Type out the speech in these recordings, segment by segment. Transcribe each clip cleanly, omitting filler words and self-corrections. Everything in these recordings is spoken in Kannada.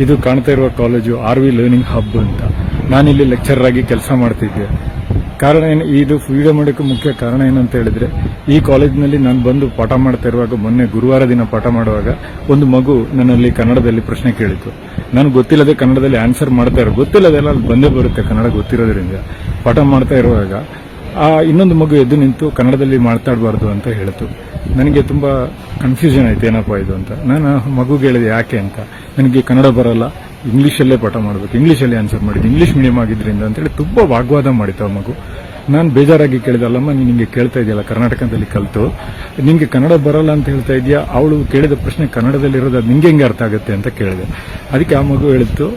ಇದು ಕಾಣ್ತಾ ಇರುವ ಕಾಲೇಜು RV ಲರ್ನಿಂಗ್ ಹಬ್ ಅಂತ. ನಾನಿಲ್ಲಿ ಲೆಕ್ಚರರ್ ಆಗಿ ಕೆಲಸ ಮಾಡ್ತಿದ್ದೆ. ಕಾರಣ ಏನು, ಇದು ವಿಡಿಯೋ ಮಾಡೋಕ್ಕೆ ಮುಖ್ಯ ಕಾರಣ ಏನಂತ ಹೇಳಿದ್ರೆ, ಈ ಕಾಲೇಜಿನಲ್ಲಿ ನಾನು ಬಂದು ಪಾಠ ಮಾಡ್ತಾ ಇರುವಾಗ, ಮೊನ್ನೆ ಗುರುವಾರ ದಿನ ಪಾಠ ಮಾಡುವಾಗ ಒಂದು ಮಗು ನನ್ನಲ್ಲಿ ಕನ್ನಡದಲ್ಲಿ ಪ್ರಶ್ನೆ ಕೇಳಿತು. ನನಗೆ ಗೊತ್ತಿಲ್ಲದೆ ಕನ್ನಡದಲ್ಲಿ ಆನ್ಸರ್ ಮಾಡ್ತಾ ಇರೋ, ಗೊತ್ತಿಲ್ಲದೆಲ್ಲ ಬಂದೇ ಬರುತ್ತೆ ಕನ್ನಡ ಗೊತ್ತಿರೋದ್ರಿಂದ. ಪಾಠ ಮಾಡ್ತಾ ಇರುವಾಗ ಇನ್ನೊಂದು ಮಗು ಎದ್ದು ನಿಂತು ಕನ್ನಡದಲ್ಲಿ ಮಾತಾಡಬಾರ್ದು ಅಂತ ಹೇಳಿತು. ನನಗೆ ತುಂಬಾ ಕನ್ಫ್ಯೂಷನ್ ಆಯ್ತು, ಏನಪ್ಪಾ ಇದು ಅಂತ. ನಾನು ಮಗುಗೆ ಹೇಳಿದೆ ಯಾಕೆ ಅಂತ. ನನಗೆ ಕನ್ನಡ ಬರಲ್ಲ, ಇಂಗ್ಲೀಷಲ್ಲೇ ಪಾಠ ಮಾಡಬೇಕು, ಇಂಗ್ಲೀಷಲ್ಲೇ ಆನ್ಸರ್ ಮಾಡಿದ್ದು, ಇಂಗ್ಲೀಷ್ ಮೀಡಿಯಂ ಆಗಿದ್ರಿಂದ ಅಂತೇಳಿ ತುಂಬಾ ವಾಗ್ವಾದ ಮಾಡಿತ್ತು ಆ ಮಗು. ನಾನು ಬೇಜಾರಾಗಿ ಕೇಳಿದೆ, ಅಲ್ಲಮ್ಮ ನಿನಗೆ ಕೇಳ್ತಾ ಇದೆಯಲ್ಲ ಕರ್ನಾಟಕದಲ್ಲಿ ಕಲಿತು, ನಿಂಗೆ ಕನ್ನಡ ಬರಲ್ಲ ಅಂತ ಹೇಳ್ತಾ ಇದೆಯಾ, ಅವಳು ಕೇಳಿದ ಪ್ರಶ್ನೆ ಕನ್ನಡದಲ್ಲಿರೋದು ಅದು ನಿಂಗೆ ಹೆಂಗೆ ಅರ್ಥ ಆಗುತ್ತೆ ಅಂತ ಕೇಳಿದೆ. ಅದಕ್ಕೆ ಆ ಮಗು ಹೇಳಿತ್ತು,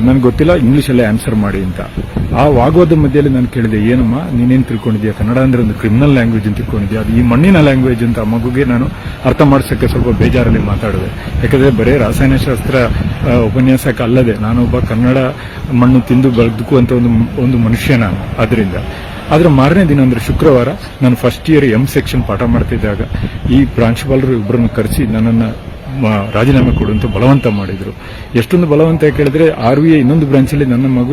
ನನಗೆ ಗೊತ್ತಿಲ್ಲ, ಇಂಗ್ಲೀಷಲ್ಲೇ ಆನ್ಸರ್ ಮಾಡಿ ಅಂತ. ಆ ವಾಗ್ವಾದ ಮಧ್ಯದಲ್ಲಿ ನಾನು ಕೇಳಿದೆ, ಏನಮ್ಮ ನೀನೇನು ತಿಳ್ಕೊಂಡಿದ್ಯಾ, ಕನ್ನಡ ಅಂದ್ರೆ ಒಂದು ಕ್ರಿಮಿನಲ್ ಲ್ಯಾಂಗ್ವೇಜ್ ಅಂತ ತಿಳ್ಕೊಂಡಿದ್ಯಾ, ಅದು ಈ ಮಣ್ಣಿನ ಲ್ಯಾಂಗ್ವೇಜ್ ಅಂತ. ಆ ಮಗುಗೆ ನಾನು ಅರ್ಥ ಮಾಡಿಸೋಕ್ಕೆ ಸ್ವಲ್ಪ ಬೇಜಾರಲ್ಲಿ ಮಾತಾಡಿದೆ. ಯಾಕಂದ್ರೆ ಬರೀ ರಾಸಾಯನಶಾಸ್ತ್ರ ಉಪನ್ಯಾಸಕ್ಕೆ ಅಲ್ಲದೆ ನಾನೊಬ್ಬ ಕನ್ನಡ ಮಣ್ಣು ತಿಂದು ಬದುಕುವಂತ ಒಂದು ಮನುಷ್ಯ ನಾನು. ಅದರಿಂದ ಆದ್ರೆ ಮಾರನೇ ದಿನ ಅಂದ್ರೆ ಶುಕ್ರವಾರ ನಾನು ಫಸ್ಟ್ ಇಯರ್ ಸೆಕ್ಷನ್ ಪಾಠ ಮಾಡ್ತಿದ್ದಾಗ ಈ ಪ್ರಾಂಶುಪಾಲರು ಇಬ್ಬರನ್ನು ಕರೆಸಿ ನನ್ನನ್ನು ರಾಜೀನಾಮೆ ಕೊಡುವಂತ ಬಲವಂತ ಮಾಡಿದ್ರು. ಎಷ್ಟೊಂದು ಬಲವಂತ ಕೇಳಿದ್ರೆ, RVA ಇನ್ನೊಂದು ಬ್ರಾಂಚಲ್ಲಿ ನನ್ನ ಮಗು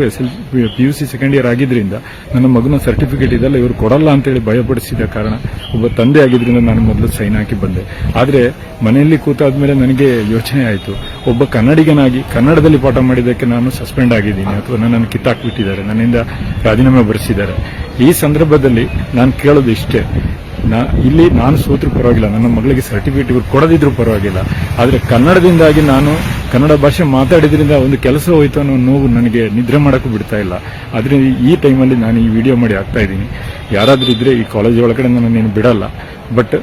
PUC ಸೆಕೆಂಡ್ ಇಯರ್ ಆಗಿದ್ರಿಂದ ನನ್ನ ಮಗುನ ಸರ್ಟಿಫಿಕೇಟ್ ಇದೆಲ್ಲ ಇವರು ಕೊಡಲ್ಲ ಅಂತೇಳಿ ಭಯಪಡಿಸಿದ ಕಾರಣ ಒಬ್ಬ ತಂದೆ ಆಗಿದ್ರಿಂದ ನಾನು ಮೊದಲು ಸೈನ್ ಹಾಕಿ ಬಂದೆ. ಆದ್ರೆ ಮನೆಯಲ್ಲಿ ಕೂತಾದ್ಮೇಲೆ ನನಗೆ ಯೋಚನೆ ಆಯಿತು, ಒಬ್ಬ ಕನ್ನಡಿಗನಾಗಿ ಕನ್ನಡದಲ್ಲಿ ಪಾಠ ಮಾಡಿದ್ದಕ್ಕೆ ನಾನು ಸಸ್ಪೆಂಡ್ ಆಗಿದ್ದೀನಿ ಅಥವಾ ನನ್ನನ್ನು ಕಿತ್ತಾಕ್ಬಿಟ್ಟಿದ್ದಾರೆ, ನನ್ನಿಂದ ರಾಜೀನಾಮೆ ಬರೆಸಿದ್ದಾರೆ. ಈ ಸಂದರ್ಭದಲ್ಲಿ ನಾನು ಕೇಳೋದು ಇಷ್ಟೇ, ಇಲ್ಲಿ ನಾನು ಸೋತ್ರೂ ಪರವಾಗಿಲ್ಲ, ನನ್ನ ಮಗಳಿಗೆ ಸರ್ಟಿಫಿಕೇಟ್ ಇವರು ಕೊಡದಿದ್ರು ಪರವಾಗಿಲ್ಲ, ಆದರೆ ಕನ್ನಡದಿಂದಾಗಿ ನಾನು ಕನ್ನಡ ಭಾಷೆ ಮಾತಾಡಿದ್ರಿಂದ ಒಂದು ಕೆಲಸ ಹೋಯ್ತು ಅನ್ನೋ ನೋವು ನನಗೆ ನಿದ್ರೆ ಮಾಡೋಕ್ಕೂ ಬಿಡ್ತಾ ಇಲ್ಲ. ಅದರಿಂದ ಈ ಟೈಮಲ್ಲಿ ನಾನು ಈ ವಿಡಿಯೋ ಮಾಡಿ ಆಗ್ತಾ ಇದ್ದೀನಿ. ಯಾರಾದರೂ ಇದ್ರೆ ಈ ಕಾಲೇಜ್ ಒಳಗಡೆ ನಾನು ಬಿಡಲ್ಲ. ಬಟ್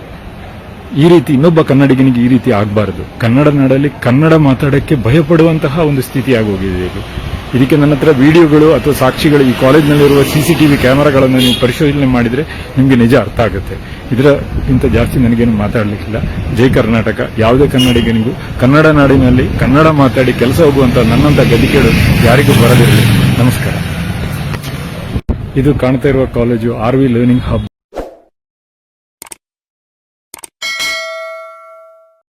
ಈ ರೀತಿ ಇನ್ನೊಬ್ಬ ಕನ್ನಡಿಗನಿಗೆ ಈ ರೀತಿ ಆಗಬಾರದು. ಕನ್ನಡ ನಾಡಲ್ಲಿ ಕನ್ನಡ ಮಾತಾಡೋಕ್ಕೆ ಭಯಪಡುವಂತಹ ಒಂದು ಸ್ಥಿತಿ ಆಗೋಗಿದೆ ಇದು. ಇದಕ್ಕೆ ನನ್ನ ಹತ್ರ ವಿಡಿಯೋಗಳು ಅಥವಾ ಸಾಕ್ಷಿಗಳು, ಈ ಕಾಲೇಜಿನಲ್ಲಿರುವ CCTV ಕ್ಯಾಮೆರಾಗಳನ್ನು ನೀವು ಪರಿಶೋಧನೆ ಮಾಡಿದರೆ ನಿಮಗೆ ನಿಜ ಅರ್ಥ ಆಗುತ್ತೆ. ಇದಕ್ಕಿಂತ ಜಾಸ್ತಿ ನನಗೇನು ಮಾತಾಡಲಿಕ್ಕಿಲ್ಲ. ಜೈ ಕರ್ನಾಟಕ. ಯಾವುದೇ ಕನ್ನಡಿಗನಿಗೂ ಕನ್ನಡ ನಾಡಿನಲ್ಲಿ ಕನ್ನಡ ಮಾತಾಡಿ ಕೆಲಸ ಹೋಗುವಂತ ನನ್ನಂತ ಗದಿಕೇಡು ಯಾರಿಗೂ ಬರದಿರಲಿ. ನಮಸ್ಕಾರ. ಇದು ಕಾಣ್ತಾ ಇರುವ ಕಾಲೇಜು RV ಲರ್ನಿಂಗ್ ಹಬ್.